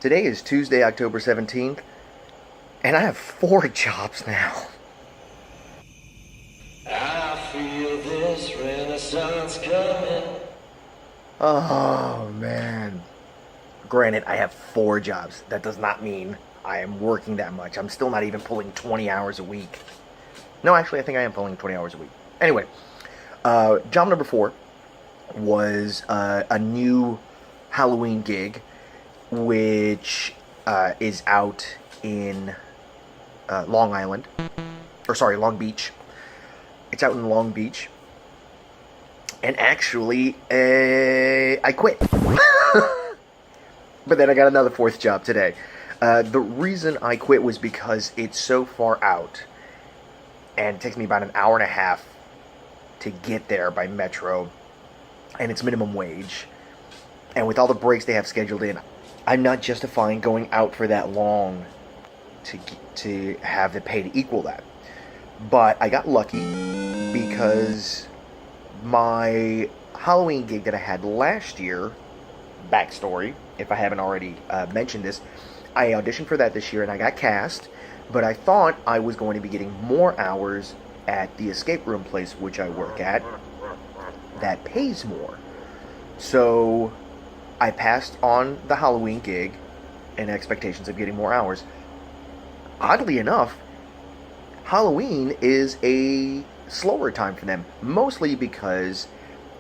Today is Tuesday, October 17th, and I have 4 jobs now. I feel this renaissance coming. Oh, man. Granted, I have 4 jobs. That does not mean I am working that much. I'm still not even pulling 20 hours a week. No, actually, I think I am pulling 20 hours a week. Anyway, job number 4 was a new Halloween gig, which is out in Long Island. Or, sorry, Long Beach. It's out in Long Beach. And actually, I quit. But then I got another 4th job today. The reason I quit was because it's so far out, and it takes me about an hour and a half to get there by metro, and it's minimum wage. And with all the breaks they have scheduled in, I'm not justifying going out for that long to have the pay to equal that. But I got lucky because my Halloween gig that I had last year, backstory, if I haven't already mentioned this, I auditioned for that this year and I got cast, but I thought I was going to be getting more hours at the escape room place which I work at that pays more. So I passed on the Halloween gig in expectations of getting more hours. Oddly enough, Halloween is a slower time for them, mostly because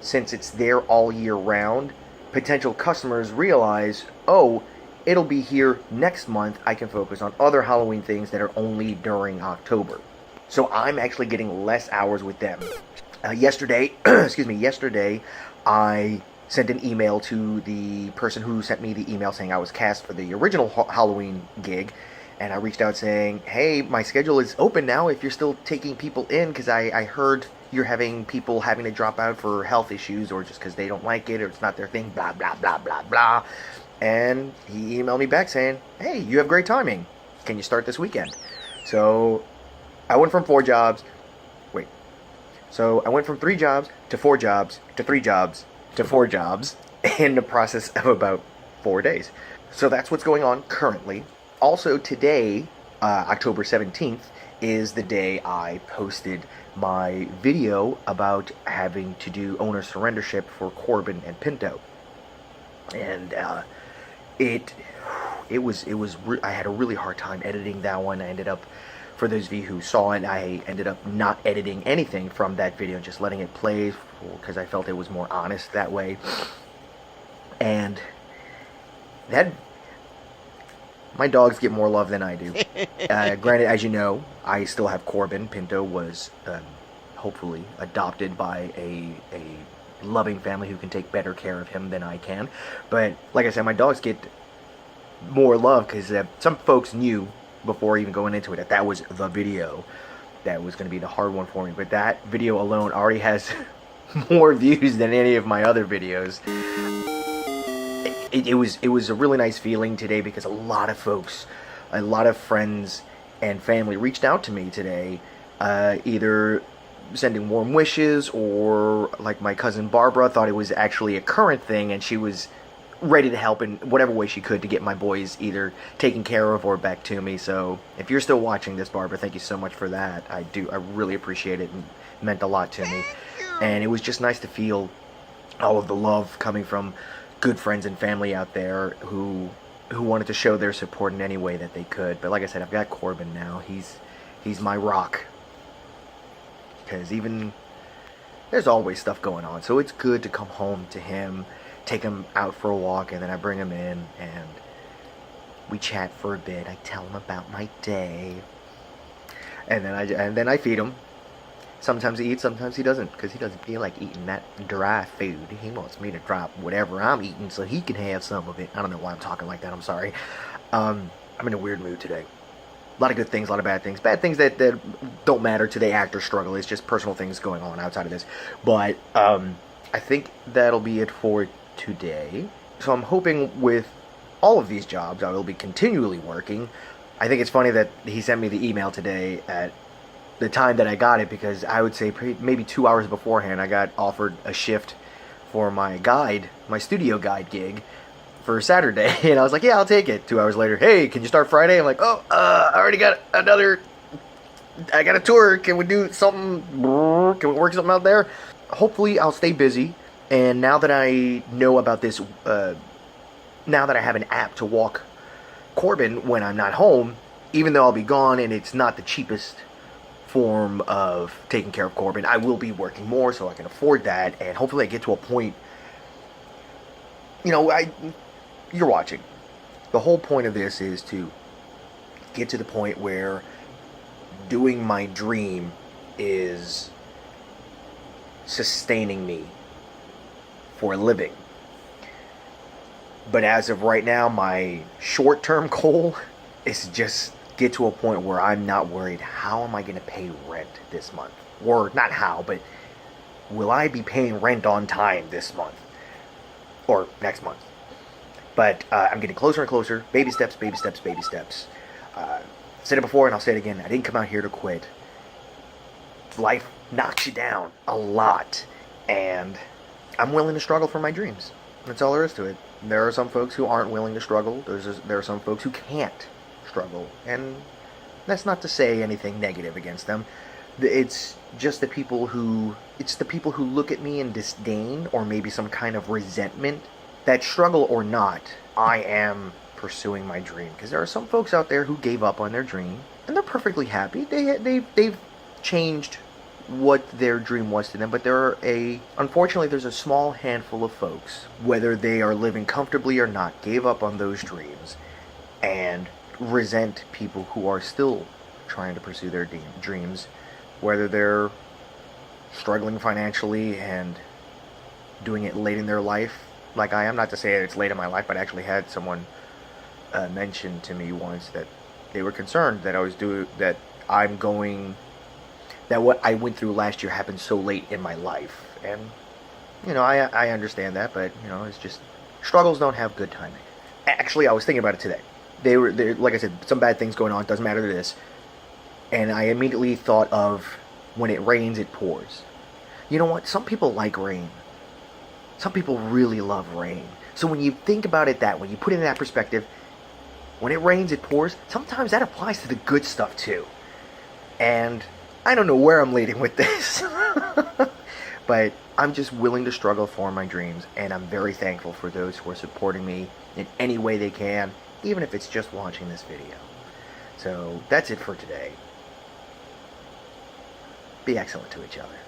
since it's there all year round, potential customers realize, oh, it'll be here next month, I can focus on other Halloween things that are only during October. So I'm actually getting less hours with them. Yesterday, yesterday, I sent an email to the person who sent me the email saying I was cast for the original Halloween gig, and I reached out saying, hey, my schedule is open now if you're still taking people in, because I heard you're having people having to drop out for health issues or just because they don't like it or it's not their thing, blah, blah, blah, blah, blah. And he emailed me back saying, hey, you have great timing. Can you start this weekend? So I went from 4 jobs. So I went from 3 jobs to 4 jobs to 3 jobs to 4 jobs in the process of about 4 days. So that's what's going on currently. Also today, October 17th, is the day I posted my video about having to do owner surrendership for Corbin and Pinto. And I had a really hard time editing that one. I ended up, for those of you who saw it, I ended up not editing anything from that video, just letting it play because I felt it was more honest that way. And that, my dogs get more love than I do. Granted, as you know, I still have Corbin. Pinto was hopefully adopted by a loving family who can take better care of him than I can. But like I said, my dogs get more love because some folks knew before even going into it that was the video that was going to be the hard one for me. But that video alone already has more views than any of my other videos. It was a really nice feeling today because a lot of folks, a lot of friends and family reached out to me today, either sending warm wishes or like my cousin Barbara thought it was actually a current thing and she was ready to help in whatever way she could to get my boys either taken care of or back to me. So if you're still watching this, Barbara, thank you so much for that. I really appreciate it and it meant a lot to me. And it was just nice to feel all of the love coming from good friends and family out there who wanted to show their support in any way that they could. But like I said, I've got Corbin now. He's my rock. Because even there's always stuff going on, so it's good to come home to him, take him out for a walk, and then I bring him in and we chat for a bit. I tell him about my day, and then I feed him. Sometimes he eats, sometimes he doesn't, because he doesn't feel like eating that dry food. He wants me to drop whatever I'm eating so he can have some of it. I don't know why I'm talking like that. I'm sorry. I'm in a weird mood today. A lot of good things, a lot of bad things. Bad things that don't matter to the actor struggle. It's just personal things going on outside of this. But I think that'll be it for today. So I'm hoping with all of these jobs I will be continually working. I think it's funny that he sent me the email today at the time that I got it, because I would say maybe 2 hours beforehand I got offered a shift for my studio guide gig for Saturday. And I was like, yeah, I'll take it. 2 hours later, hey, can you start Friday? I'm like, oh, I already got I got a tour. Can we do something? Can we work something out there? Hopefully I'll stay busy. And now that I know about this, now that I have an app to walk Corbin when I'm not home, even though I'll be gone and it's not the cheapest form of taking care of Corbin, I will be working more so I can afford that. And hopefully I get to a point, you're watching. The whole point of this is to get to the point where doing my dream is sustaining me for a living. But as of right now, my short-term goal is to just get to a point where I'm not worried, how am I going to pay rent this month? Or not how, but will I be paying rent on time this month? Or next month? But I'm getting closer and closer. Baby steps, baby steps, baby steps. I've said it before and I'll say it again. I didn't come out here to quit. Life knocks you down a lot. And I'm willing to struggle for my dreams. That's all there is to it. There are some folks who aren't willing to struggle. There are some folks who can't struggle. And that's not to say anything negative against them. It's just the people who look at me in disdain or maybe some kind of resentment. That struggle or not, I am pursuing my dream. Because there are some folks out there who gave up on their dream. And they're perfectly happy. They've changed what their dream was to them, but unfortunately there's a small handful of folks, whether they are living comfortably or not, gave up on those dreams and resent people who are still trying to pursue their dreams, whether they're struggling financially and doing it late in their life like I am. Not to say it's late in my life, but I actually had someone mention to me once that they were concerned that that what I went through last year happened so late in my life. And, I understand that, but, it's just, struggles don't have good timing. Actually, I was thinking about it today. There, like I said, some bad things going on, doesn't matter to this. And I immediately thought of, when it rains, it pours. You know what? Some people like rain. Some people really love rain. So when you think about it that way, you put it in that perspective, when it rains, it pours, sometimes that applies to the good stuff too. And I don't know where I'm leading with this, but I'm just willing to struggle for my dreams, and I'm very thankful for those who are supporting me in any way they can, even if it's just watching this video. So that's it for today. Be excellent to each other.